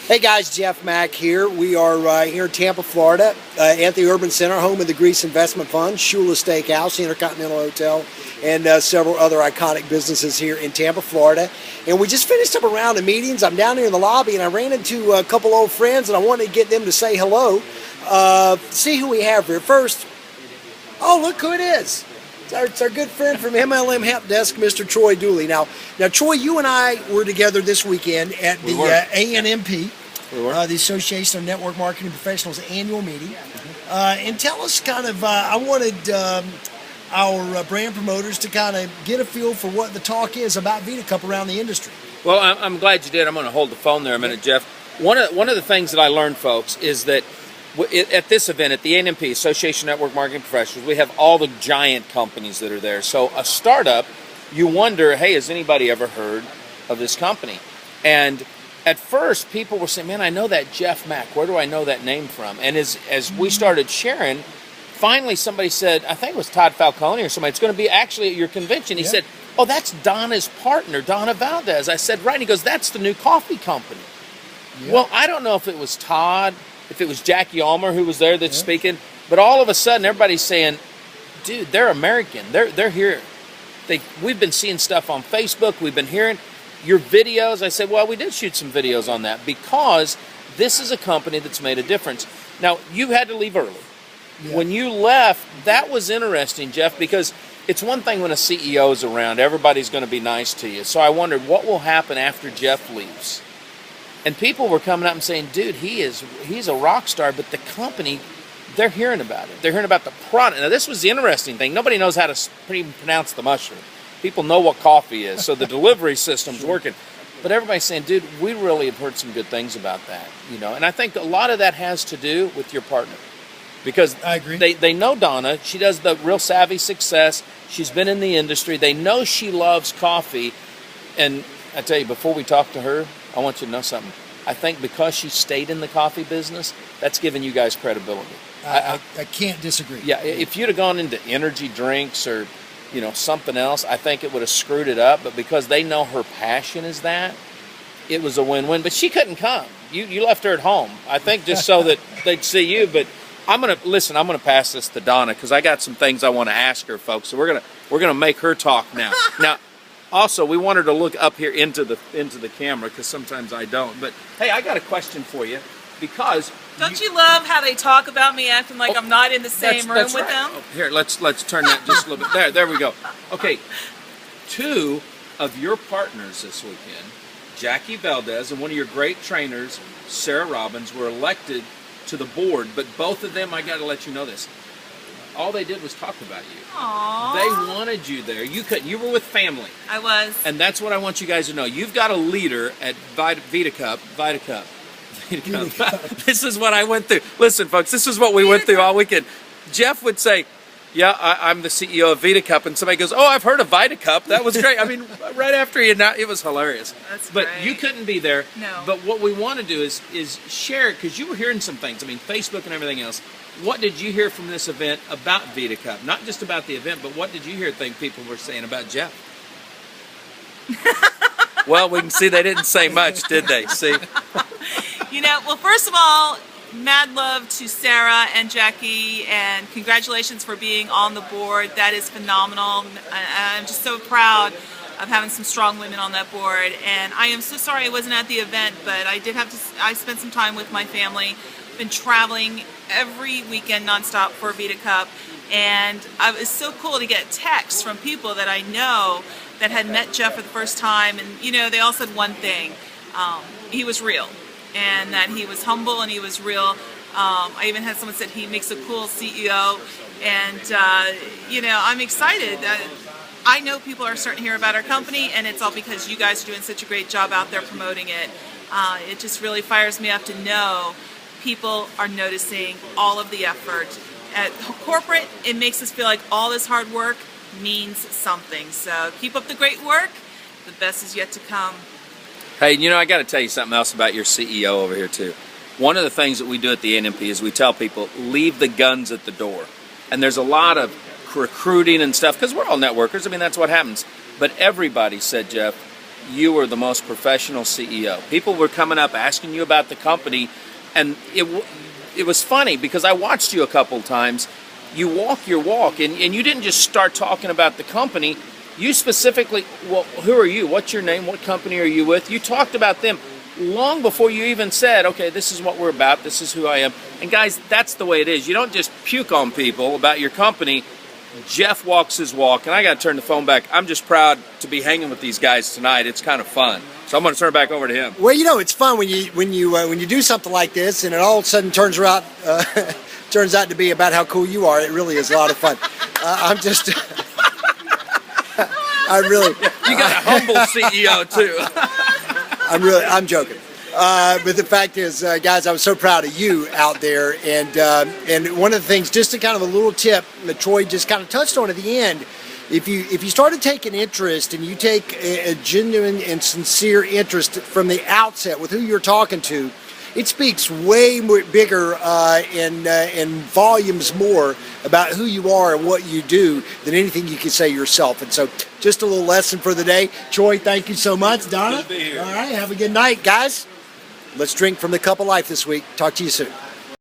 Hey guys, Jeff Mack here. We are here in Tampa, Florida, at the Urban Center, home of the Grease Investment Fund, Shula Steakhouse, Intercontinental Hotel, and several other iconic businesses here in Tampa, Florida. And we just finished up a round of meetings. I'm down here in the lobby, and I ran into a couple old friends, and I wanted to get them to say hello. See who we have here. First, oh, look who it is. It's our good friend from MLM Help Desk, Mr. Troy Dooley. Now, Troy, you and I were together this weekend at the ANMP, the Association of Network Marketing Professionals annual meeting. And tell us kind of, I wanted our brand promoters to kind of get a feel for what the talk is about Vidacup around the industry. Well, I'm glad you did. I'm going to hold the phone there a minute, Jeff. One of the things that I learned, folks, is that at this event, at the ANMP, Association of Network Marketing Professionals, we have all the giant companies that are there. So a startup, you wonder, hey, has anybody ever heard of this company? And at first, people were saying, man, I know that Jeff Mack. Where do I know that name from? And as we started sharing, finally somebody said, I think it was Todd Falcone or somebody, it's going to be actually at your convention. He said, oh, that's Donna's partner, Donna Valdez. I said, right. And he goes, that's the new coffee company. Yep. Well, I don't know if it was Todd, if it was Jackie Ulmer who was there that's speaking, but all of a sudden everybody's saying, dude, they're American. They're here. We've been seeing stuff on Facebook. We've been hearing your videos. I said, well, we did shoot some videos on that because this is a company that's made a difference. Now, you had to leave early. Yeah. When you left, that was interesting, Jeff, because it's one thing when a CEO is around, everybody's going to be nice to you. So I wondered what will happen after Jeff leaves. And people were coming up and saying, dude, he's a rock star, but the company, they're hearing about it. They're hearing about the product. Now, this was the interesting thing. Nobody knows how to even pronounce the mushroom. People know what coffee is, so the delivery system's working. But everybody's saying, dude, we really have heard some good things about that, you know. And I think a lot of that has to do with your partner. Because I agree. They know Donna. She does the real savvy success. She's been in the industry. They know she loves coffee. And I tell you, before we talk to her, I want you to know something. I think because she stayed in the coffee business, that's given you guys credibility. I can't disagree. Yeah, if you'd have gone into energy drinks or, you know, something else, I think it would have screwed it up. But because they know her passion is that, it was a win-win. But she couldn't come. You left her at home, I think, just so that they'd see you. But I'm gonna pass this to Donna because I got some things I want to ask her, folks. So we're gonna make her talk now. Now, also, we want her to look up here into the camera because sometimes I don't. But hey, I got a question for you because don't you love how they talk about me acting like I'm not in the same room with them? Oh, here, let's turn that just a little bit. There we go. Okay, two of your partners this weekend, Jackie Valdez and one of your great trainers, Sarah Robbins, were elected to the board. But both of them, I got to let you know this. All they did was talk about you. Aww. They wanted you there. You were with family. I was. And that's what I want you guys to know. You've got a leader at Vidacup. This is what I went through. Listen, folks, this is what we went through all weekend. Jeff would say, yeah, I'm the CEO of Vidacup. And somebody goes, oh, I've heard of Vidacup. That was great. I mean, right after it was hilarious. That's but great. You couldn't be there. No. But what we want to do is share it because you were hearing some things. I mean, Facebook and everything else. What did you hear from this event about Vidacup? Not just about the event, but what did you hear people were saying about Jeff? Well, we can see they didn't say much, did they? See? You know, well, first of all, mad love to Sarah and Jackie, and congratulations for being on the board. That is phenomenal. I'm just so proud of having some strong women on that board. And I am so sorry I wasn't at the event, but I spent some time with my family. Been traveling every weekend nonstop for Vidacup, and it was so cool to get texts from people that I know that had met Jeff for the first time, and you know, they all said one thing: he was real, and that he was humble and he was real. I even had someone said he makes a cool CEO, and you know, I'm excited. I know people are starting to hear about our company, and it's all because you guys are doing such a great job out there promoting it. It just really fires me up to know people are noticing all of the effort. At corporate, it makes us feel like all this hard work means something. So keep up the great work. The best is yet to come. Hey, you know, I got to tell you something else about your CEO over here too. One of the things that we do at the ANMP is we tell people, leave the guns at the door. And there's a lot of recruiting and stuff, because we're all networkers. I mean, that's what happens. But everybody said, Jeff, you were the most professional CEO. People were coming up asking you about the company, and it was funny because I watched you a couple times. You walk your walk, and you didn't just start talking about the company. You specifically, well, who are you? What's your name? What company are you with? You talked about them long before you even said, okay, this is what we're about. This is who I am. And guys, that's the way it is. You don't just puke on people about your company. Jeff walks his walk, and I got to turn the phone back. I'm just proud to be hanging with these guys tonight. It's kind of fun. So I'm going to turn it back over to him. Well, you know, it's fun when you do something like this, and it all of a sudden turns out to be about how cool you are. It really is a lot of fun. I'm just. I really. You got a humble CEO too. I'm joking. But the fact is, guys, I was so proud of you out there. And one of the things, just to kind of a little tip that Troy just kind of touched on at the end, if you start to take an interest and you take a genuine and sincere interest from the outset with who you're talking to, it speaks way more bigger and volumes more about who you are and what you do than anything you can say yourself. And so just a little lesson for the day. Troy, thank you so much. Donna? Good to be here. All right, have a good night, guys. Let's drink from the cup of life this week. Talk to you soon.